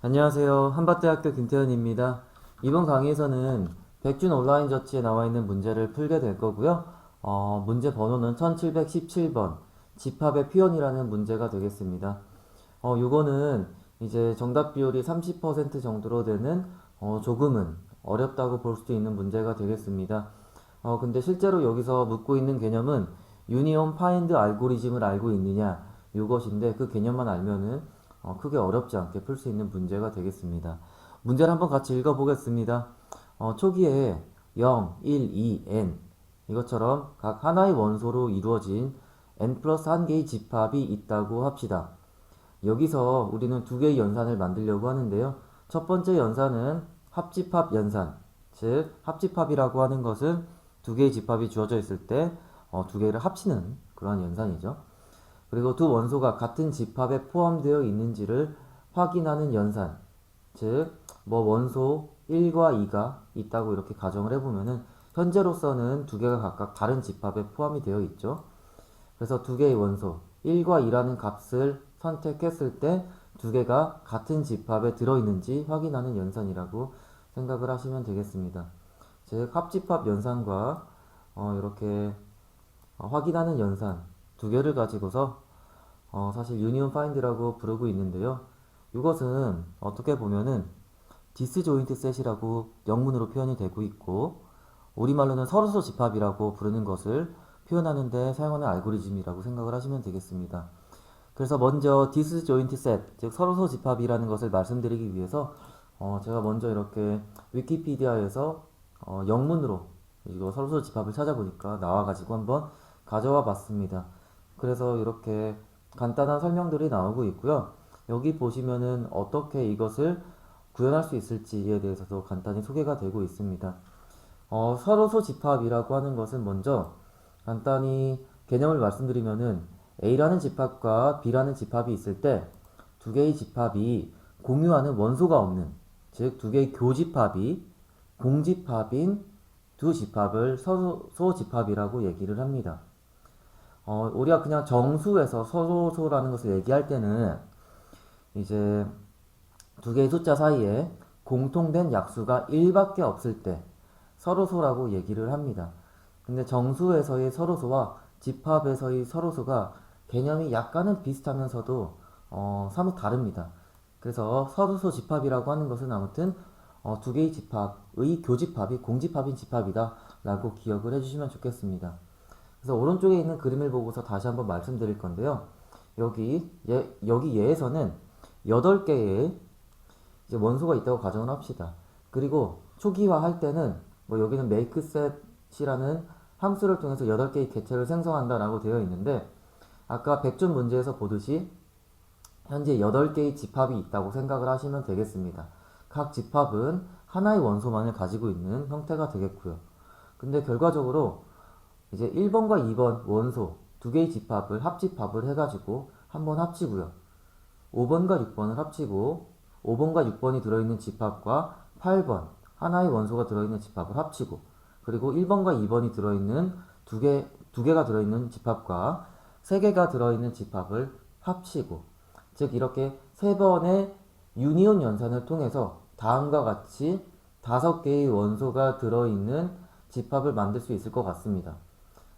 안녕하세요. 한밭대학교 김태현입니다. 이번 강의에서는 백준 온라인 저치에 나와 있는 문제를 풀게 될 거고요. 문제 번호는 1717번, 집합의 표현이라는 문제가 되겠습니다. 요거는 이제 정답 비율이 30% 정도로 되는 조금은 어렵다고 볼 수도 있는 문제가 되겠습니다. 근데 실제로 여기서 묻고 있는 개념은 유니온 파인드 알고리즘을 알고 있느냐 이것인데 그 개념만 알면은 크게 어렵지 않게 풀 수 있는 문제가 되겠습니다. 문제를 한번 같이 읽어보겠습니다. 초기에 0, 1, 2, n 이것처럼 각 하나의 원소로 이루어진 n 플러스 한 개의 집합이 있다고 합시다. 여기서 우리는 두 개의 연산을 만들려고 하는데요. 첫 번째 연산은 합집합 연산, 즉 합집합이라고 하는 것은 두 개의 집합이 주어져 있을 때 두 개를 합치는 그러한 연산이죠. 그리고 두 원소가 같은 집합에 포함되어 있는지를 확인하는 연산, 즉 뭐 원소 1과 2가 있다고 이렇게 가정을 해보면은 현재로서는 두 개가 각각 다른 집합에 포함이 되어 있죠. 그래서 두 개의 원소 1과 2라는 값을 선택했을 때 두 개가 같은 집합에 들어있는지 확인하는 연산이라고 생각을 하시면 되겠습니다. 즉 합집합 연산과 이렇게 확인하는 연산 두 개를 가지고서 사실 유니온 파인드라고 부르고 있는데요. 이것은 어떻게 보면은 디스조인트 셋이라고 영문으로 표현이 되고 있고 우리말로는 서로서 집합이라고 부르는 것을 표현하는 데 사용하는 알고리즘이라고 생각을 하시면 되겠습니다. 그래서 먼저 디스조인트 셋, 즉 서로서 집합이라는 것을 말씀드리기 위해서 제가 먼저 이렇게 위키피디아에서 영문으로 이거 서로서 집합을 찾아보니까 나와가지고 한번 가져와 봤습니다. 그래서 이렇게 간단한 설명들이 나오고 있고요. 여기 보시면은 어떻게 이것을 구현할 수 있을지에 대해서도 간단히 소개가 되고 있습니다. 서로소 집합이라고 하는 것은 먼저 간단히 개념을 말씀드리면은 A라는 집합과 B라는 집합이 있을 때 두 개의 집합이 공유하는 원소가 없는, 즉 두 개의 교집합이 공집합인 두 집합을 서로소 집합이라고 얘기를 합니다. 우리가 그냥 정수에서 서로소라는 것을 얘기할 때는 이제 두 개의 숫자 사이에 공통된 약수가 1밖에 없을 때 서로소라고 얘기를 합니다. 근데 정수에서의 서로소와 집합에서의 서로소가 개념이 약간은 비슷하면서도 사뭇 다릅니다. 그래서 서로소 집합이라고 하는 것은 아무튼 두 개의 집합의 교집합이 공집합인 집합이다 라고 기억을 해주시면 좋겠습니다. 그래서 오른쪽에 있는 그림을 보고서 다시 한번 말씀드릴 건데요. 여기 예에서는 8개의 이제 원소가 있다고 가정을 합시다. 그리고 초기화할 때는 뭐 여기는 makeset이라는 함수를 통해서 8개의 객체를 생성한다라고 되어 있는데 아까 백준 문제에서 보듯이 현재 8개의 집합이 있다고 생각을 하시면 되겠습니다. 각 집합은 하나의 원소만을 가지고 있는 형태가 되겠고요. 근데 결과적으로 이제 1번과 2번 원소 두 개의 집합을 합집합을 해가지고 한번 합치고요. 5번과 6번을 합치고 5번과 6번이 들어있는 집합과 8번 하나의 원소가 들어있는 집합을 합치고 그리고 1번과 2번이 들어있는 두 개가 들어있는 집합과 3개가 들어있는 집합을 합치고 즉 이렇게 3번의 유니온 연산을 통해서 다음과 같이 5개의 원소가 들어있는 집합을 만들 수 있을 것 같습니다.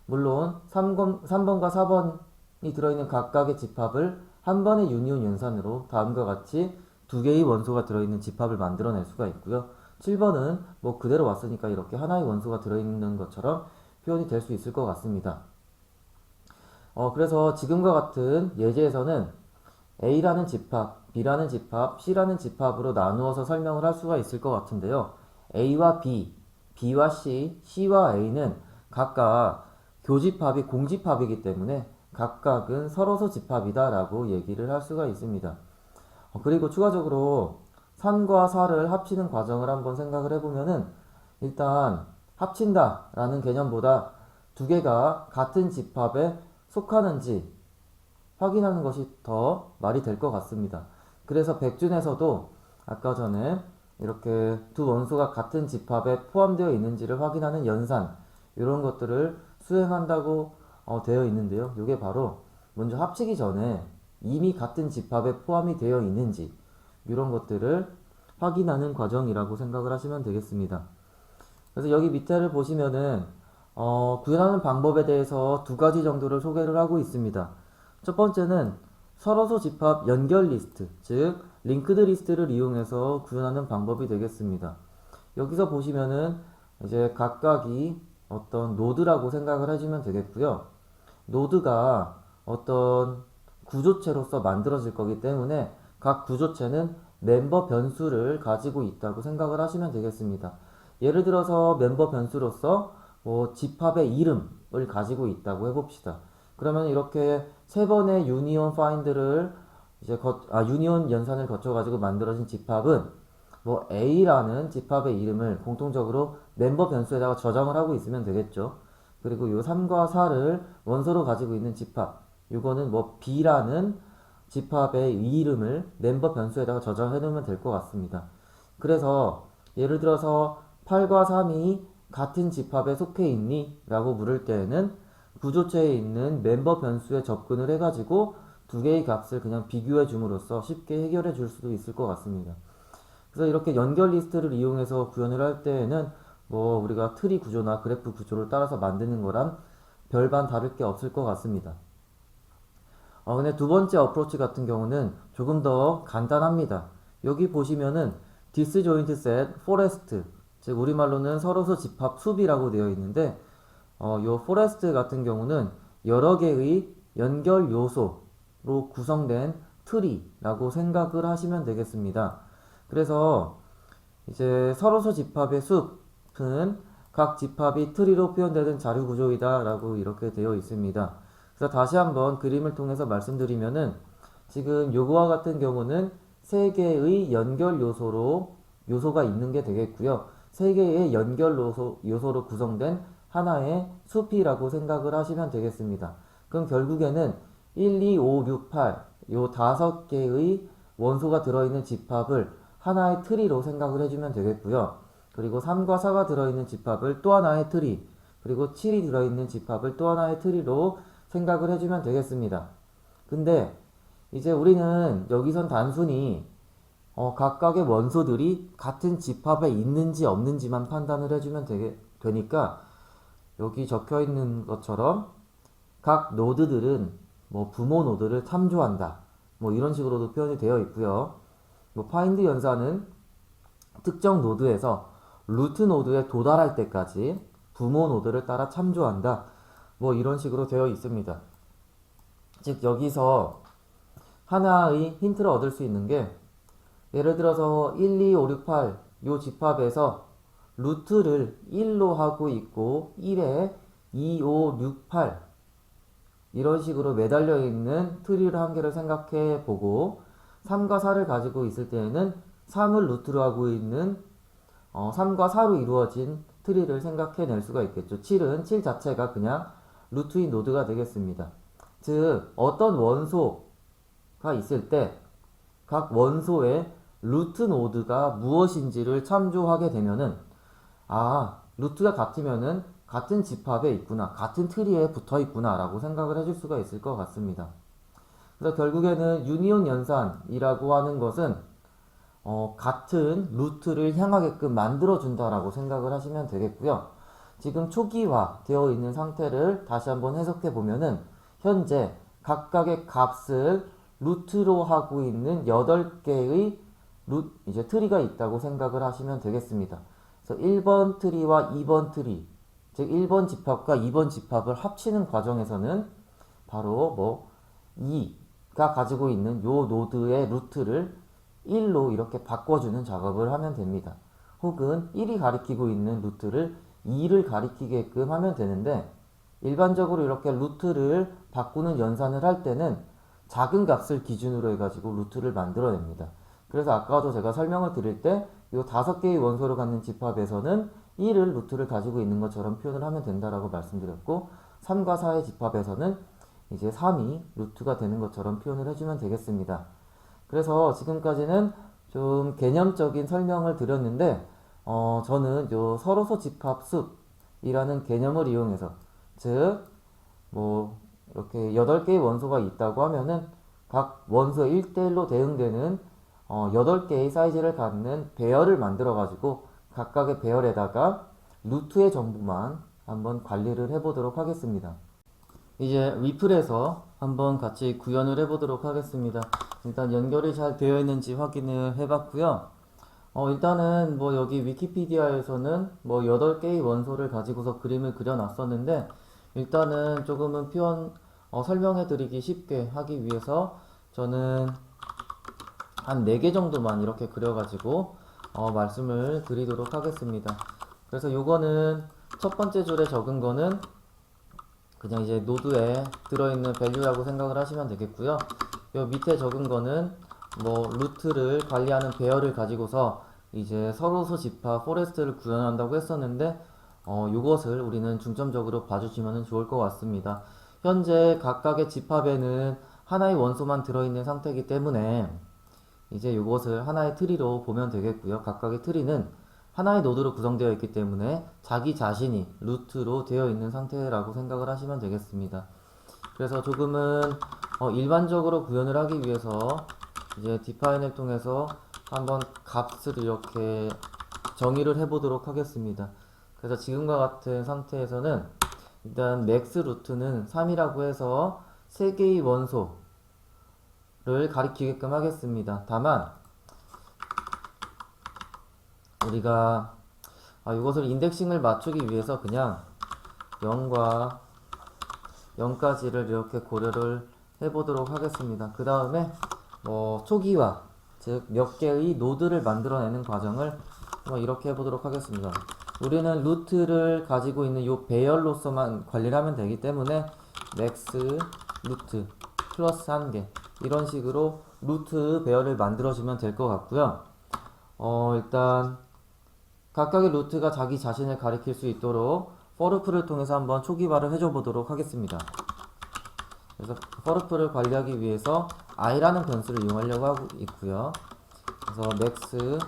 물론 3번과 4번이 들어있는 각각의 집합을 한 번의 유니온 연산으로 다음과 같이 두 개의 원소가 들어있는 집합을 만들어낼 수가 있고요. 7번은 뭐 그대로 왔으니까 이렇게 하나의 원소가 들어있는 것처럼 표현이 될 수 있을 것 같습니다. 그래서 지금과 같은 예제에서는 A라는 집합, B라는 집합, C라는 집합으로 나누어서 설명을 할 수가 있을 것 같은데요. A와 B, B와 C, C와 A는 각각 교집합이 공집합이기 때문에 각각은 서로서 집합이다 라고 얘기를 할 수가 있습니다. 그리고 추가적으로 3과 4를 합치는 과정을 한번 생각을 해보면은 일단 합친다 라는 개념보다 두 개가 같은 집합에 속하는지 확인하는 것이 더 말이 될 것 같습니다. 그래서 백준에서도 아까 전에 이렇게 두 원소가 같은 집합에 포함되어 있는지를 확인하는 연산 이런 것들을 수행한다고 되어 있는데요. 이게 바로 먼저 합치기 전에 이미 같은 집합에 포함이 되어 있는지 이런 것들을 확인하는 과정이라고 생각을 하시면 되겠습니다. 그래서 여기 밑에를 보시면은 구현하는 방법에 대해서 두 가지 정도를 소개를 하고 있습니다. 첫 번째는 서로소 집합 연결 리스트, 즉 링크드 리스트를 이용해서 구현하는 방법이 되겠습니다. 여기서 보시면은 이제 각각이 어떤 노드라고 생각을 해주면 되겠고요. 노드가 어떤 구조체로서 만들어질 거기 때문에 각 구조체는 멤버 변수를 가지고 있다고 생각을 하시면 되겠습니다. 예를 들어서 멤버 변수로서 뭐 집합의 이름을 가지고 있다고 해봅시다. 그러면 이렇게 세 번의 유니온 파인드를 이제 유니온 연산을 거쳐가지고 만들어진 집합은 뭐 A라는 집합의 이름을 공통적으로 멤버 변수에다가 저장을 하고 있으면 되겠죠. 그리고 요 3과 4를 원소로 가지고 있는 집합, 이거는 뭐 B라는 집합의 이름을 멤버 변수에다가 저장해 놓으면 될 것 같습니다. 그래서 예를 들어서 8과 3이 같은 집합에 속해 있니? 라고 물을 때에는 구조체에 있는 멤버 변수에 접근을 해가지고 두 개의 값을 그냥 비교해 줌으로써 쉽게 해결해 줄 수도 있을 것 같습니다. 그래서 이렇게 연결 리스트를 이용해서 구현을 할 때에는 뭐 우리가 트리 구조나 그래프 구조를 따라서 만드는 거랑 별반 다를 게 없을 것 같습니다. 근데 두 번째 어프로치 같은 경우는 조금 더 간단합니다. 여기 보시면은 disjoint set forest, 즉 우리말로는 서로서 집합 숲이라고 되어 있는데 요 forest 같은 경우는 여러 개의 연결 요소로 구성된 트리라고 생각을 하시면 되겠습니다. 그래서 이제 서로서 집합의 숲은 각 집합이 트리로 표현되는 자료 구조이다 라고 이렇게 되어 있습니다. 그래서 다시 한번 그림을 통해서 말씀드리면은 지금 요거와 같은 경우는 세 개의 연결 요소가 있는 게 되겠고요. 세 개의 연결 요소로 구성된 하나의 숲이라고 생각을 하시면 되겠습니다. 그럼 결국에는 1, 2, 5, 6, 8 요 다섯 개의 원소가 들어있는 집합을 하나의 트리로 생각을 해주면 되겠고요. 그리고 3과 4가 들어있는 집합을 또 하나의 트리, 그리고 7이 들어있는 집합을 또 하나의 트리로 생각을 해주면 되겠습니다. 근데 이제 우리는 여기선 단순히 각각의 원소들이 같은 집합에 있는지 없는지만 판단을 해주면 되니까 여기 적혀 있는 것처럼 각 노드들은 뭐 부모 노드를 참조한다, 뭐 이런 식으로도 표현이 되어 있고요. 뭐 파인드 연산은 특정 노드에서 루트 노드에 도달할 때까지 부모 노드를 따라 참조한다, 뭐 이런 식으로 되어 있습니다. 즉 여기서 하나의 힌트를 얻을 수 있는 게 예를 들어서 1, 2, 5, 6, 8 요 집합에서 루트를 1로 하고 있고 1에 2, 5, 6, 8 이런 식으로 매달려 있는 트리를 한 개를 생각해 보고 3과 4를 가지고 있을 때에는 3을 루트로 하고 있는 3과 4로 이루어진 트리를 생각해 낼 수가 있겠죠. 7은 7 자체가 그냥 루트인 노드가 되겠습니다. 즉 어떤 원소가 있을 때 각 원소의 루트 노드가 무엇인지를 참조하게 되면은 루트가 같으면은 같은 집합에 있구나, 같은 트리에 붙어 있구나 라고 생각을 해줄 수가 있을 것 같습니다. 그래서 결국에는 유니온 연산이라고 하는 것은 같은 루트를 향하게끔 만들어 준다라고 생각을 하시면 되겠고요. 지금 초기화 되어 있는 상태를 다시 한번 해석해 보면은 현재 각각의 값을 루트로 하고 있는 8개의 이제 트리가 있다고 생각을 하시면 되겠습니다. 그래서 1번 트리와 2번 트리, 즉 1번 집합과 2번 집합을 합치는 과정에서는 바로 뭐 2가 가지고 있는 요 노드의 루트를 1로 이렇게 바꿔주는 작업을 하면 됩니다. 혹은 1이 가리키고 있는 루트를 2를 가리키게끔 하면 되는데 일반적으로 이렇게 루트를 바꾸는 연산을 할 때는 작은 값을 기준으로 해가지고 루트를 만들어냅니다. 그래서 아까도 제가 설명을 드릴 때 이 5개의 원소를 갖는 집합에서는 1을 루트를 가지고 있는 것처럼 표현을 하면 된다라고 말씀드렸고 3과 4의 집합에서는 이제 3이 루트가 되는 것처럼 표현을 해주면 되겠습니다. 그래서 지금까지는 좀 개념적인 설명을 드렸는데 저는 요 서로소 집합 숲이라는 개념을 이용해서 즉 뭐 이렇게 8개의 원소가 있다고 하면은 각 원소에 1대1로 대응되는 8개의 사이즈를 갖는 배열을 만들어 가지고 각각의 배열에다가 루트의 정보만 한번 관리를 해보도록 하겠습니다. 이제 리플에서 한번 같이 구현을 해보도록 하겠습니다. 일단 연결이 잘 되어 있는지 확인을 해봤고요. 일단은 뭐 여기 위키피디아에서는 뭐 8개의 원소를 가지고서 그림을 그려놨었는데, 일단은 조금은 설명해 드리기 쉽게 하기 위해서 저는 한 4개 정도만 이렇게 그려가지고 말씀을 드리도록 하겠습니다. 그래서 요거는 첫 번째 줄에 적은 거는 그냥 이제 노드에 들어있는 밸류라고 생각을 하시면 되겠고요. 요 밑에 적은 거는 뭐 루트를 관리하는 배열을 가지고서 이제 서로서 집합 포레스트를 구현한다고 했었는데, 요것을 우리는 중점적으로 봐주시면 좋을 것 같습니다. 현재 각각의 집합에는 하나의 원소만 들어있는 상태이기 때문에 이제 요것을 하나의 트리로 보면 되겠고요. 각각의 트리는 하나의 노드로 구성되어 있기 때문에 자기 자신이 루트로 되어 있는 상태라고 생각을 하시면 되겠습니다. 그래서 조금은 일반적으로 구현을 하기 위해서 이제 디파인을 통해서 한번 값을 이렇게 정의를 해보도록 하겠습니다. 그래서 지금과 같은 상태에서는 일단 맥스 루트는 3이라고 해서 3개의 원소를 가리키게끔 하겠습니다. 다만 우리가 이것을 인덱싱을 맞추기 위해서 그냥 0과 0까지를 이렇게 고려를 해보도록 하겠습니다. 그 다음에 초기화, 즉 몇 개의 노드를 만들어내는 과정을 이렇게 해보도록 하겠습니다. 우리는 루트를 가지고 있는 이 배열로서만 관리를 하면 되기 때문에 맥스 루트 플러스 1개 이런 식으로 루트 배열을 만들어주면 될 것 같고요. 일단 각각의 루트가 자기 자신을 가리킬 수 있도록 forLoop를 통해서 한번 초기화를 해줘 보도록 하겠습니다. 그래서 forLoop를 관리하기 위해서 i라는 변수를 이용하려고 하고 있고요. 그래서 max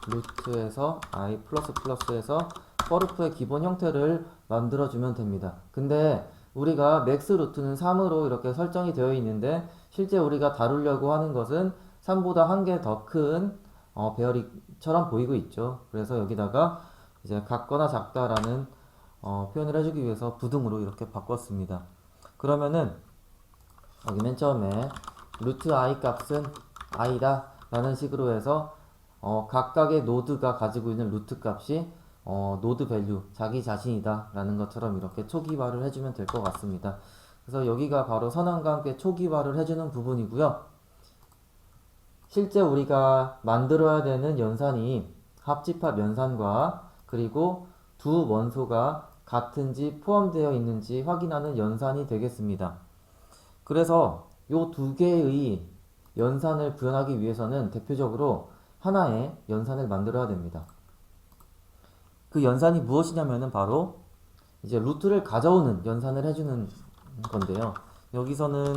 루트에서 i 플러스 플러스에서 forLoop의 기본 형태를 만들어주면 됩니다. 근데 우리가 max 루트는 3으로 이렇게 설정이 되어 있는데, 실제 우리가 다루려고 하는 것은 3보다 한 개 더 큰 배열이처럼 보이고 있죠. 그래서 여기다가 이제 같거나 작다라는 표현을 해주기 위해서 부등으로 이렇게 바꿨습니다. 그러면은 여기 맨 처음에 루트 i 값은 i다 라는 식으로 해서 각각의 노드가 가지고 있는 루트 값이 노드 밸류 자기 자신이다 라는 것처럼 이렇게 초기화를 해주면 될 것 같습니다. 그래서 여기가 바로 선언과 함께 초기화를 해주는 부분이고요. 실제 우리가 만들어야 되는 연산이 합집합 연산과 그리고 두 원소가 같은지 포함되어 있는지 확인하는 연산이 되겠습니다. 그래서 이 두 개의 연산을 구현하기 위해서는 대표적으로 하나의 연산을 만들어야 됩니다. 그 연산이 무엇이냐면은 바로 이제 루트를 가져오는 연산을 해주는 건데요. 여기서는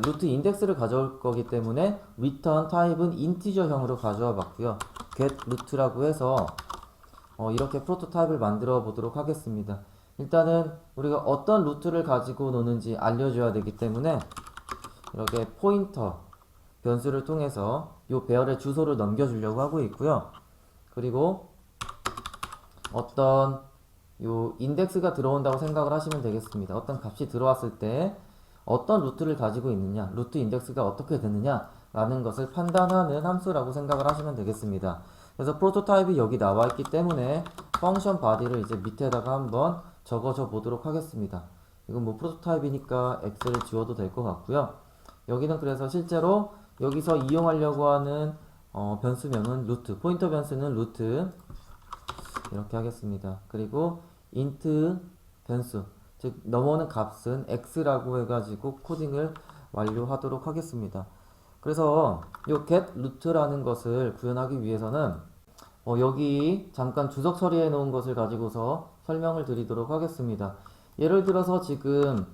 루트 인덱스를 가져올 거기 때문에 return 타입은 인티저형으로 가져와 봤고요. get root라고 해서 이렇게 프로토타입을 만들어 보도록 하겠습니다. 일단은 우리가 어떤 루트를 가지고 노는지 알려줘야 되기 때문에 이렇게 포인터 변수를 통해서 이 배열의 주소를 넘겨주려고 하고 있고요. 그리고 어떤 요 인덱스가 들어온다고 생각을 하시면 되겠습니다. 어떤 값이 들어왔을 때 어떤 루트를 가지고 있느냐, 루트 인덱스가 어떻게 되느냐 라는 것을 판단하는 함수라고 생각을 하시면 되겠습니다. 그래서 프로토타입이 여기 나와 있기 때문에 펑션 바디를 이제 밑에다가 한번 적어줘 보도록 하겠습니다. 이건 뭐 프로토타입이니까 X를 지워도 될 것 같고요. 여기는 그래서 실제로 여기서 이용하려고 하는 변수명은 루트, 포인터 변수는 루트 이렇게 하겠습니다. 그리고 int 변수, 즉 넘어오는 값은 x라고 해가지고 코딩을 완료하도록 하겠습니다. 그래서 이 get root라는 것을 구현하기 위해서는 여기 잠깐 주석 처리해 놓은 것을 가지고서 설명을 드리도록 하겠습니다. 예를 들어서 지금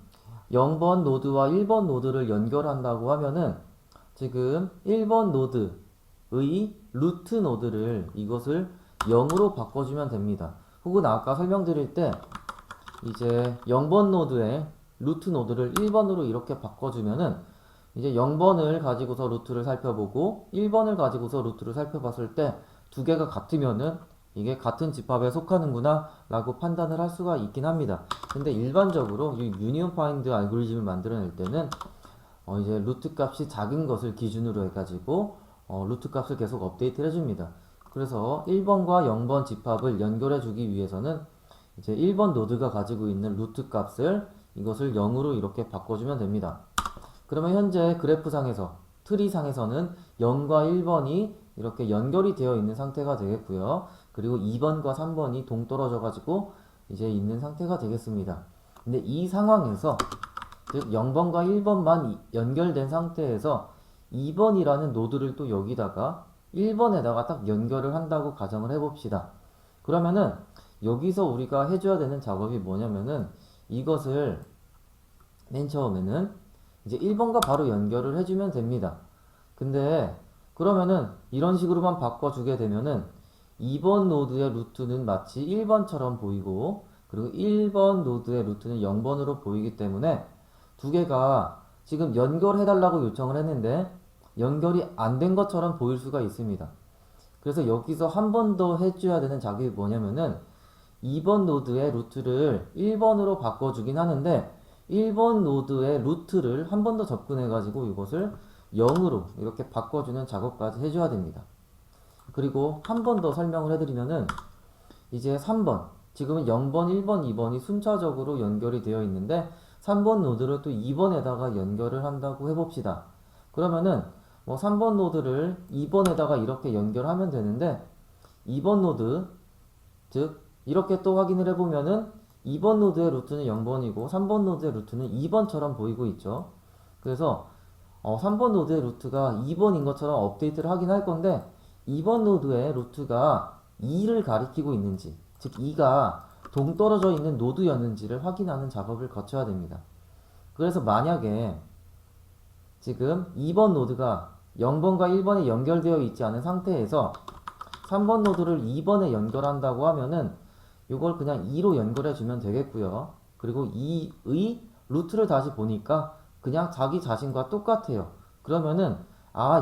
0번 노드와 1번 노드를 연결한다고 하면은 지금 1번 노드의 루트 노드를 이것을 0으로 바꿔주면 됩니다. 혹은 아까 설명드릴 때 이제 0번 노드의 루트 노드를 1번으로 이렇게 바꿔주면은 이제 0번을 가지고서 루트를 살펴보고 1번을 가지고서 루트를 살펴봤을 때 두 개가 같으면은 이게 같은 집합에 속하는구나 라고 판단을 할 수가 있긴 합니다. 근데 일반적으로 이 유니온 파인드 알고리즘을 만들어낼 때는 이제 루트 값이 작은 것을 기준으로 해가지고 루트 값을 계속 업데이트를 해줍니다. 그래서 1번과 0번 집합을 연결해 주기 위해서는 이제 1번 노드가 가지고 있는 루트 값을 이것을 0으로 이렇게 바꿔주면 됩니다. 그러면 현재 그래프상에서 트리상에서는 0과 1번이 이렇게 연결이 되어 있는 상태가 되겠고요. 그리고 2번과 3번이 동떨어져 가지고 이제 있는 상태가 되겠습니다. 근데 이 상황에서 즉 0번과 1번만 연결된 상태에서 2번이라는 노드를 또 여기다가 1번에다가 딱 연결을 한다고 가정을 해봅시다. 그러면은 여기서 우리가 해줘야 되는 작업이 뭐냐면은 이것을 맨 처음에는 이제 1번과 바로 연결을 해주면 됩니다. 근데 그러면은 이런 식으로만 바꿔주게 되면은 2번 노드의 루트는 마치 1번처럼 보이고 그리고 1번 노드의 루트는 0번으로 보이기 때문에 두 개가 지금 연결해달라고 요청을 했는데 연결이 안 된 것처럼 보일 수가 있습니다. 그래서 여기서 한 번 더 해줘야 되는 작업이 뭐냐면은 2번 노드의 루트를 1번으로 바꿔주긴 하는데 1번 노드의 루트를 한 번 더 접근해가지고 이것을 0으로 이렇게 바꿔주는 작업까지 해줘야 됩니다. 그리고 한 번 더 설명을 해드리면은 이제 3번 지금은 0번, 1번, 2번이 순차적으로 연결이 되어 있는데 3번 노드를 또 2번에다가 연결을 한다고 해봅시다. 그러면은 뭐 3번 노드를 2번에다가 이렇게 연결하면 되는데 2번 노드 즉 이렇게 또 확인을 해보면은 2번 노드의 루트는 0번이고 3번 노드의 루트는 2번처럼 보이고 있죠. 그래서 3번 노드의 루트가 2번인 것처럼 업데이트를 하긴 할 건데 2번 노드의 루트가 2를 가리키고 있는지 즉 2가 동떨어져 있는 노드였는지를 확인하는 작업을 거쳐야 됩니다. 그래서 만약에 지금 2번 노드가 0번과 1번에 연결되어 있지 않은 상태에서 3번 노드를 2번에 연결한다고 하면은 이걸 그냥 2로 연결해 주면 되겠고요. 그리고 2의 루트를 다시 보니까 그냥 자기 자신과 똑같아요. 그러면은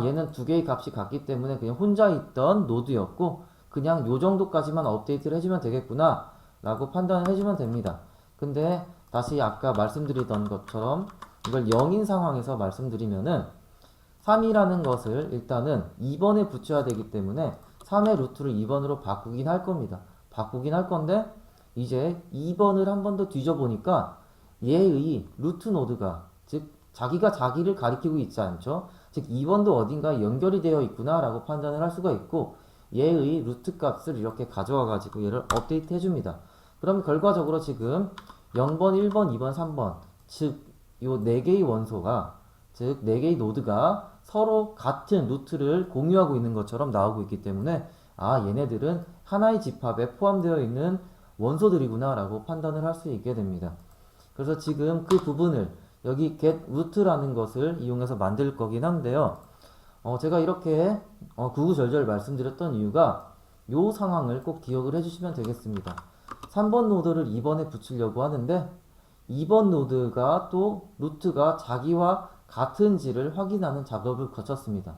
얘는 두 개의 값이 같기 때문에 그냥 혼자 있던 노드였고 그냥 요 정도까지만 업데이트를 해주면 되겠구나 라고 판단을 해주면 됩니다. 근데 다시 아까 말씀드리던 것처럼 이걸 0인 상황에서 말씀드리면은 3이라는 것을 일단은 2번에 붙여야 되기 때문에 3의 루트를 2번으로 바꾸긴 할 겁니다. 바꾸긴 할 건데 이제 2번을 한 번 더 뒤져보니까 얘의 루트 노드가 즉 자기가 자기를 가리키고 있지 않죠. 즉 2번도 어딘가 연결이 되어 있구나 라고 판단을 할 수가 있고 얘의 루트 값을 이렇게 가져와 가지고 얘를 업데이트 해줍니다. 그럼 결과적으로 지금 0번, 1번, 2번, 3번 즉 요 4개의 원소가 즉 4개의 노드가 서로 같은 루트를 공유하고 있는 것처럼 나오고 있기 때문에 얘네들은 하나의 집합에 포함되어 있는 원소들이구나 라고 판단을 할 수 있게 됩니다. 그래서 지금 그 부분을 여기 getRoot라는 것을 이용해서 만들 거긴 한데요. 제가 이렇게 구구절절 말씀드렸던 이유가 이 상황을 꼭 기억을 해주시면 되겠습니다. 3번 노드를 2번에 붙이려고 하는데 2번 노드가 또 루트가 자기와 같은지를 확인하는 작업을 거쳤습니다.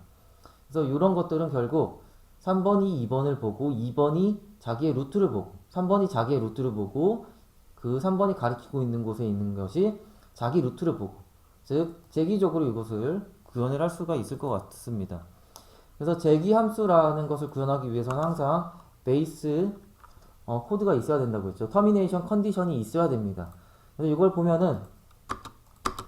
그래서 이런 것들은 결국 3번이 2번을 보고 2번이 자기의 루트를 보고 3번이 자기의 루트를 보고 그 3번이 가리키고 있는 곳에 있는 것이 자기 루트를 보고 즉 재기적으로 이것을 구현을 할 수가 있을 것 같습니다. 그래서 재기 함수라는 것을 구현하기 위해서는 항상 베이스 코드가 있어야 된다고 했죠. 터미네이션 컨디션이 있어야 됩니다. 그래서 이걸 보면은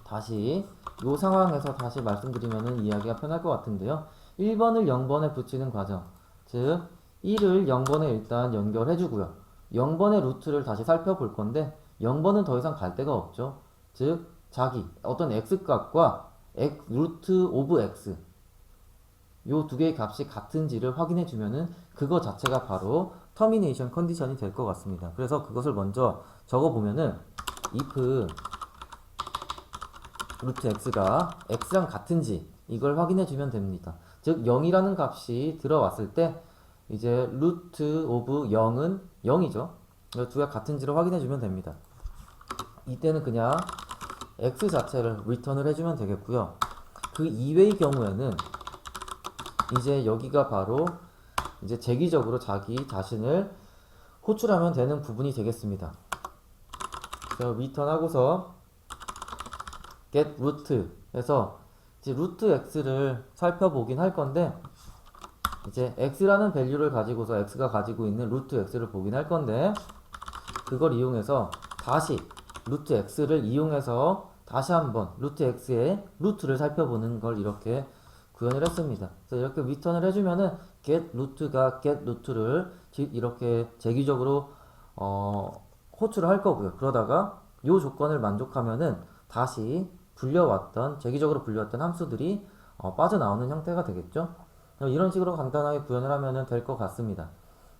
다시 이 상황에서 다시 말씀드리면은 이해하기가 편할 것 같은데요. 1번을 0번에 붙이는 과정 즉 1을 0번에 일단 연결해 주고요. 0번의 루트를 다시 살펴볼 건데 0번은 더 이상 갈 데가 없죠. 즉 자기 어떤 x값과 루트 오브 x 요 두 개의 값이 같은지를 확인해 주면은 그거 자체가 바로 터미네이션 컨디션이 될 것 같습니다. 그래서 그것을 먼저 적어 보면은 if 루트 x가 x랑 같은지 이걸 확인해 주면 됩니다. 즉 0이라는 값이 들어왔을 때 이제 루트 오브 0은 0이죠. 두 개가 같은지를 확인해 주면 됩니다. 이때는 그냥 x 자체를 리턴을 해주면 되겠고요. 그 이외의 경우에는 이제 여기가 바로 이제 재기적으로 자기 자신을 호출하면 되는 부분이 되겠습니다. 그래서 return 하고서 get root 해서 이제 root x를 살펴보긴 할 건데, 이제 x라는 밸류를 가지고서 x가 가지고 있는 root x를 보긴 할 건데, 그걸 이용해서 다시 root x를 이용해서 다시 한번 root x의 루트를 살펴보는 걸 이렇게 구현을 했습니다. 그래서 이렇게 return을 해주면은 get root가 get root를 이렇게 재기적으로 호출을 할 거고요. 그러다가 이 조건을 만족하면은 다시 재기적으로 불려왔던 함수들이 빠져나오는 형태가 되겠죠. 이런 식으로 간단하게 구현을 하면 될 것 같습니다.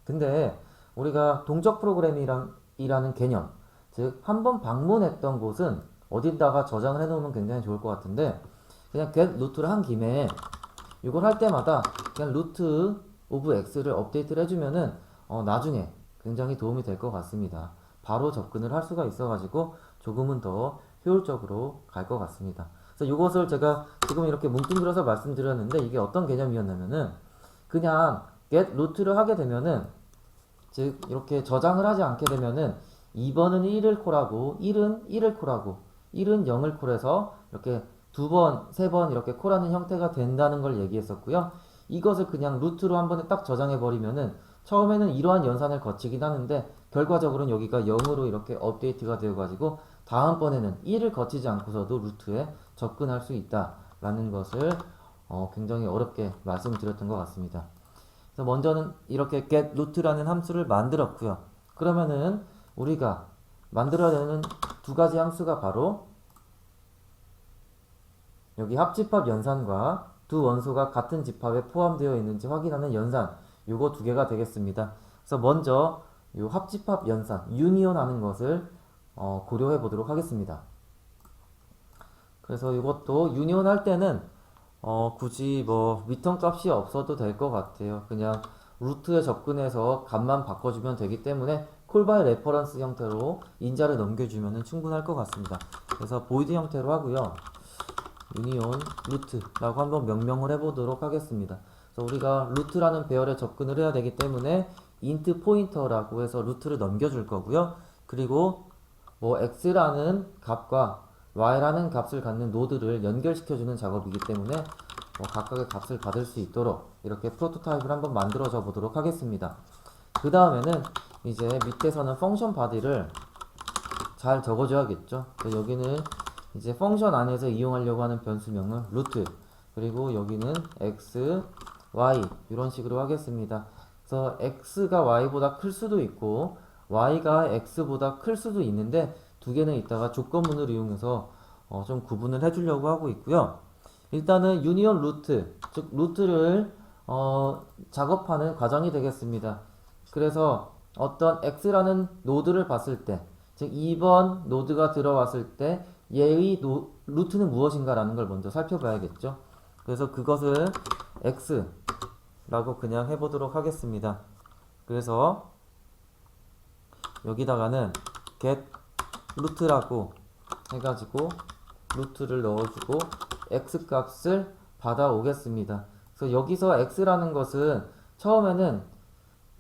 근데 우리가 동적 프로그램이라는 개념, 즉 한번 방문했던 곳은 어디다가 저장을 해놓으면 굉장히 좋을 것 같은데, 그냥 get root를 한 김에 이걸 할 때마다 그냥 root of x를 업데이트를 해주면은 나중에 굉장히 도움이 될 것 같습니다. 바로 접근을 할 수가 있어가지고 조금은 더 효율적으로 갈 것 같습니다. 그래서 이것을 제가 지금 이렇게 뭉뚱그려서 말씀드렸는데, 이게 어떤 개념이었냐면은 그냥 get root를 하게 되면은, 즉 이렇게 저장을 하지 않게 되면은 2번은 1을 콜하고 1은 1을 콜하고 1은 0을 콜해서 이렇게 두 번, 세 번 이렇게 콜하는 형태가 된다는 걸 얘기했었고요. 이것을 그냥 루트로 한 번에 딱 저장해 버리면은 처음에는 이러한 연산을 거치긴 하는데 결과적으로는 여기가 0으로 이렇게 업데이트가 되어 가지고 다음번에는 1을 거치지 않고서도 루트에 접근할 수 있다라는 것을 굉장히 어렵게 말씀드렸던 것 같습니다. 그래서 먼저는 이렇게 get root라는 함수를 만들었고요. 그러면은 우리가 만들어야 되는 두 가지 함수가 바로 여기 합집합 연산과 두 원소가 같은 집합에 포함되어 있는지 확인하는 연산, 요거 두 개가 되겠습니다. 그래서 먼저 요 합집합 연산, 유니온 하는 것을 고려해 보도록 하겠습니다. 그래서 이것도 유니온 할 때는 굳이 뭐 리턴 값이 없어도 될 것 같아요. 그냥 루트에 접근해서 값만 바꿔주면 되기 때문에 콜바이 레퍼런스 형태로 인자를 넘겨주면 충분할 것 같습니다. 그래서 보이드 형태로 하고요. 유니온 루트라고 한번 명명을 해보도록 하겠습니다. 그래서 우리가 루트라는 배열에 접근을 해야 되기 때문에 int 포인터라고 해서 루트를 넘겨줄 거고요. 그리고 뭐 x라는 값과 y라는 값을 갖는 노드를 연결시켜주는 작업이기 때문에 각각의 값을 받을 수 있도록 이렇게 프로토타입을 한번 만들어줘 보도록 하겠습니다. 그 다음에는 이제 밑에서는 펑션 바디를 잘 적어줘야겠죠. 여기는 이제 펑션 안에서 이용하려고 하는 변수명은 루트, 그리고 여기는 x, y 이런 식으로 하겠습니다. 그래서 x가 y보다 클 수도 있고 y가 x보다 클 수도 있는데 두 개는 이따가 조건문을 이용해서 좀 구분을 해주려고 하고 있고요. 일단은 유니온 루트, 즉 루트를 작업하는 과정이 되겠습니다. 그래서 어떤 x라는 노드를 봤을 때, 즉 2번 노드가 들어왔을 때 얘의 루트는 무엇인가 라는 걸 먼저 살펴봐야겠죠. 그래서 그것을 x라고 그냥 해보도록 하겠습니다. 그래서 여기다가는 get 루트라고 해가지고 루트를 넣어주고 x 값을 받아오겠습니다. 그래서 여기서 x라는 것은 처음에는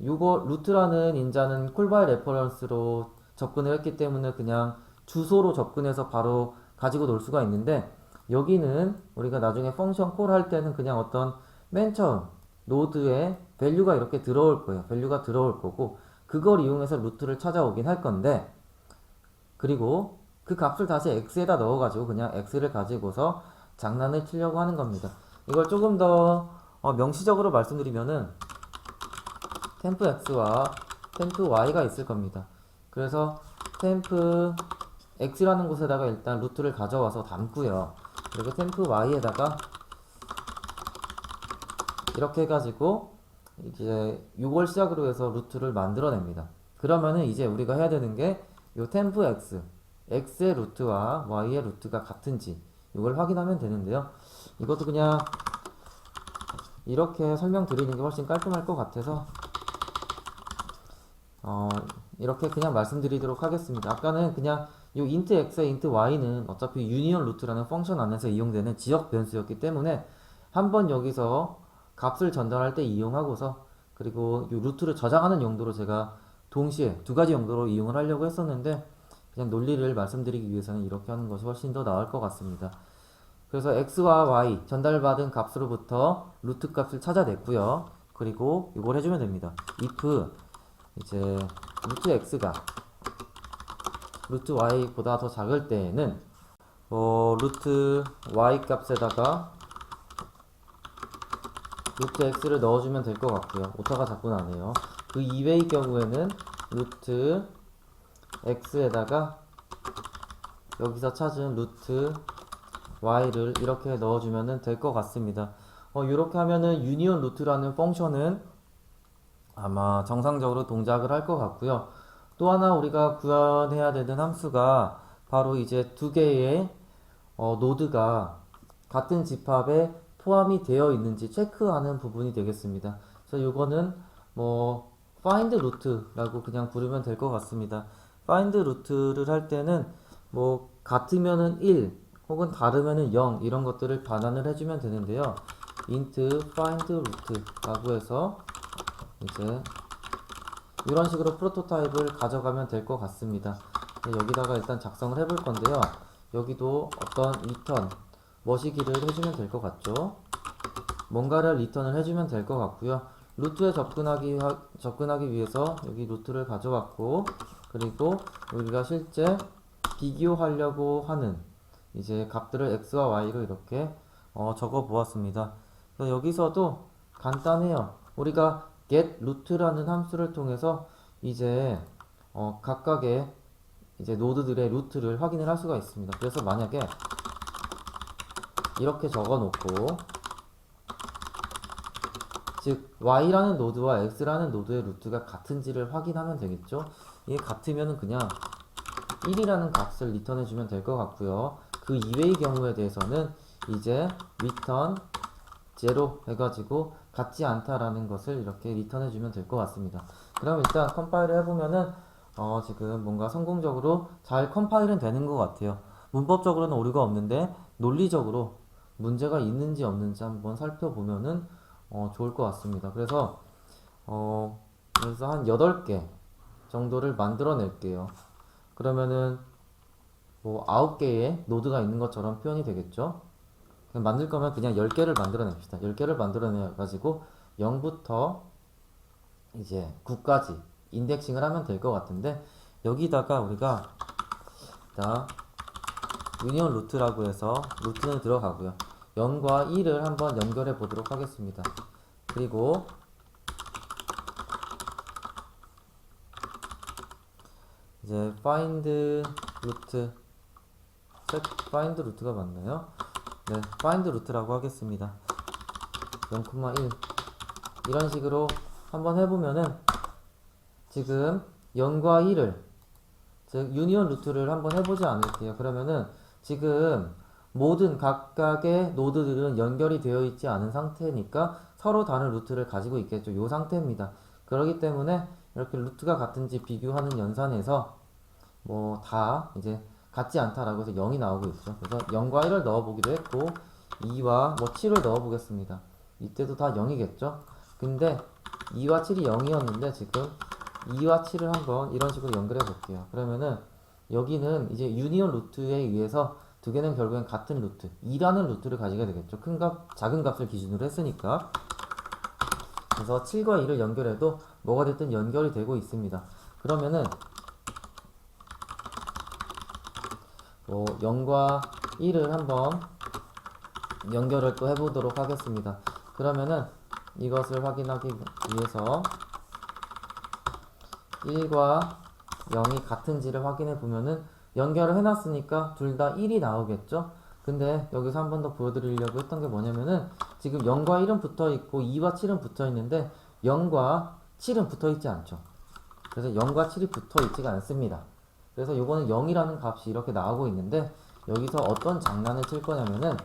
요거 루트라는 인자는 콜바이 레퍼런스로 접근을 했기 때문에 그냥 주소로 접근해서 바로 가지고 놀 수가 있는데, 여기는 우리가 나중에 펑션 콜 할 때는 그냥 어떤 맨 처음 노드에 밸류가 이렇게 들어올 거예요. 밸류가 들어올 거고 그걸 이용해서 루트를 찾아오긴 할 건데, 그리고 그 값을 다시 x에다 넣어가지고 그냥 x를 가지고서 장난을 치려고 하는 겁니다. 이걸 조금 더 명시적으로 말씀드리면은 temp x와 temp y가 있을 겁니다. 그래서 temp x라는 곳에다가 일단 루트를 가져와서 담고요. 그리고 temp y에다가 이렇게 해가지고 이제 6월 시작으로 해서 루트를 만들어냅니다. 그러면은 이제 우리가 해야 되는 게 요 temp x, x의 루트와 y의 루트가 같은지 이걸 확인하면 되는데요. 이것도 그냥 이렇게 설명드리는 게 훨씬 깔끔할 것 같아서 이렇게 그냥 말씀드리도록 하겠습니다. 아까는 그냥 이 int x에 int y는 어차피 유니온 루트라는 펑션 안에서 이용되는 지역 변수였기 때문에 한번 여기서 값을 전달할 때 이용하고서 그리고 이 루트를 저장하는 용도로 제가 동시에 두 가지 용도로 이용을 하려고 했었는데 그냥 논리를 말씀드리기 위해서는 이렇게 하는 것이 훨씬 더 나을 것 같습니다. 그래서 x와 y 전달받은 값으로부터 루트 값을 찾아냈고요. 그리고 이걸 해주면 됩니다. if 이제 루트 x가 루트 y보다 더 작을 때에는 루트 y 값에다가 루트 x를 넣어주면 될 것 같고요. 오타가 자꾸 나네요. 그 이외의 경우에는 루트 x에다가 여기서 찾은 루트 y를 이렇게 넣어주면 될 것 같습니다. 이렇게 하면은 유니온 루트라는 펑션은 아마 정상적으로 동작을 할 것 같고요. 또 하나 우리가 구현해야 되는 함수가 바로 이제 두 개의 노드가 같은 집합에 포함이 되어 있는지 체크하는 부분이 되겠습니다. 그래서 이거는 뭐 find root라고 그냥 부르면 될 것 같습니다. find root를 할 때는 뭐 같으면은 1 혹은 다르면은 0 이런 것들을 반환을 해주면 되는데요. int find root라고 해서 이제 이런 식으로 프로토타입을 가져가면 될 것 같습니다. 여기다가 일단 작성을 해볼 건데요. 여기도 어떤 리턴 머시기를 해주면 될 것 같죠. 뭔가를 리턴을 해주면 될 것 같고요. 루트에 접근하기 위해서 여기 루트를 가져왔고, 그리고 우리가 실제 비교하려고 하는 이제 값들을 x와 y로 이렇게 적어 보았습니다. 그래서 여기서도 간단해요. 우리가 get root라는 함수를 통해서 이제 각각의 이제 노드들의 루트를 확인을 할 수가 있습니다. 그래서 만약에 이렇게 적어 놓고 즉 y라는 노드와 x라는 노드의 루트가 같은지를 확인하면 되겠죠. 이게 같으면 그냥 1이라는 값을 리턴해 주면 될 것 같고요. 그 이외의 경우에 대해서는 이제 return 0 해가지고 같지 않다라는 것을 이렇게 리턴해 주면 될 것 같습니다. 그럼 일단 컴파일을 해보면은 지금 뭔가 성공적으로 잘 컴파일은 되는 것 같아요. 문법적으로는 오류가 없는데 논리적으로 문제가 있는지 없는지 한번 살펴보면은 좋을 것 같습니다. 그래서 한 8개 정도를 만들어 낼게요. 그러면은 뭐 9개의 노드가 있는 것처럼 표현이 되겠죠. 그냥 만들 거면 그냥 10개를 만들어 냅시다. 10개를 만들어 내 가지고 0부터 이제 9까지 인덱싱을 하면 될 것 같은데, 여기다가 우리가 유니온 루트라고 해서 루트는 들어가고요. 0과 1을 한번 연결해 보도록 하겠습니다. 그리고 이제 find root find root가 맞나요? 네, find root라고 하겠습니다. 0,1 이런 식으로 한번 해보면은 지금 0과 1을 즉 유니온 루트를 한번 해보지 않을게요. 그러면은 지금 모든 각각의 노드들은 연결이 되어 있지 않은 상태니까 서로 다른 루트를 가지고 있겠죠. 이 상태입니다. 그렇기 때문에 이렇게 루트가 같은지 비교하는 연산에서 뭐 다 이제 같지 않다라고 해서 0이 나오고 있죠. 그래서 0과 1을 넣어보기도 했고 2와 뭐 7을 넣어보겠습니다. 이때도 다 0이겠죠. 근데 2와 7이 0이었는데 지금 2와 7을 한번 이런 식으로 연결해 볼게요. 그러면은 여기는 이제 유니온 루트에 의해서 두 개는 결국엔 같은 루트 2라는 루트를 가지게 되겠죠. 큰 값, 작은 값을 기준으로 했으니까. 그래서 7과 2를 연결해도 뭐가 됐든 연결이 되고 있습니다. 그러면은 0과 1을 한번 연결을 또 해보도록 하겠습니다. 그러면은 이것을 확인하기 위해서 1과 0이 같은지를 확인해 보면은 연결을 해놨으니까 둘 다 1이 나오겠죠? 근데 여기서 한 번 더 보여드리려고 했던 게 뭐냐면은 지금 0과 1은 붙어 있고 2와 7은 붙어 있는데 0과 7은 붙어 있지 않죠. 그래서 0과 7이 붙어 있지가 않습니다. 그래서 요거는 0이라는 값이 이렇게 나오고 있는데 여기서 어떤 장난을 칠 거냐면은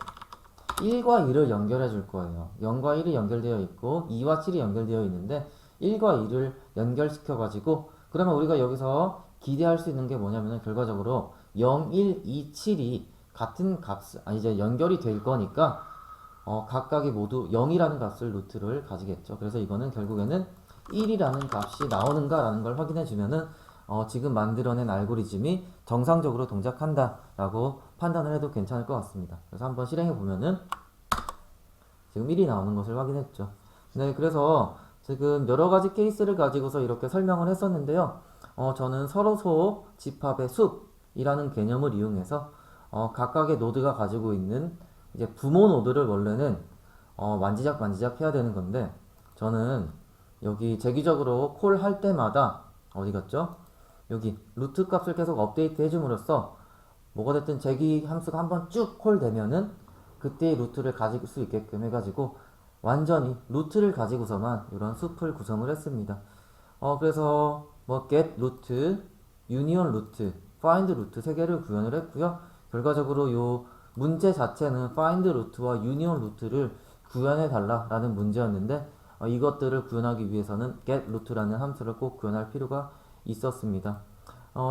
1과 2를 연결해 줄 거예요. 0과 1이 연결되어 있고 2와 7이 연결되어 있는데 1과 2를 연결시켜 가지고 그러면 우리가 여기서 기대할 수 있는 게 뭐냐면은 결과적으로 0, 1, 2, 7이 같은 값, 아니 이제 연결이 될 거니까 각각이 모두 0이라는 값을 루트를 가지겠죠. 그래서 이거는 결국에는 1이라는 값이 나오는가라는 걸 확인해 주면은 지금 만들어낸 알고리즘이 정상적으로 동작한다 라고 판단을 해도 괜찮을 것 같습니다. 그래서 한번 실행해 보면은 지금 1이 나오는 것을 확인했죠. 네, 그래서 지금 여러 가지 케이스를 가지고서 이렇게 설명을 했었는데요. 저는 서로소 집합의 숲이라는 개념을 이용해서 각각의 노드가 가지고 있는 이제 부모 노드를 원래는 만지작 해야 되는 건데 저는 여기 재기적으로 콜 할 때마다 어디 갔죠? 여기 루트 값을 계속 업데이트 해줌으로써 뭐가 됐든 제기 함수가 한번 쭉 콜되면은 그때의 루트를 가질 수 있게끔 해가지고 완전히 루트를 가지고서만 이런 숲을 구성을 했습니다. 그래서 뭐 get 루트, union 루트, find 루트 세 개를 구현을 했고요. 결과적으로 요 문제 자체는 find 루트와 union 루트를 구현해 달라라는 문제였는데 이것들을 구현하기 위해서는 get 루트라는 함수를 꼭 구현할 필요가 있었습니다.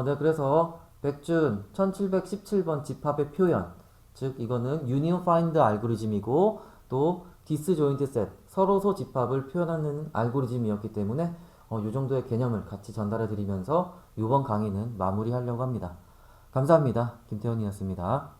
네, 그래서 백준 1717번 집합의 표현, 즉 이거는 union find 알고리즘이고 또 disjoint set 서로소 집합을 표현하는 알고리즘이었기 때문에 이 정도의 개념을 같이 전달해 드리면서 이번 강의는 마무리하려고 합니다. 감사합니다. 김태현이었습니다.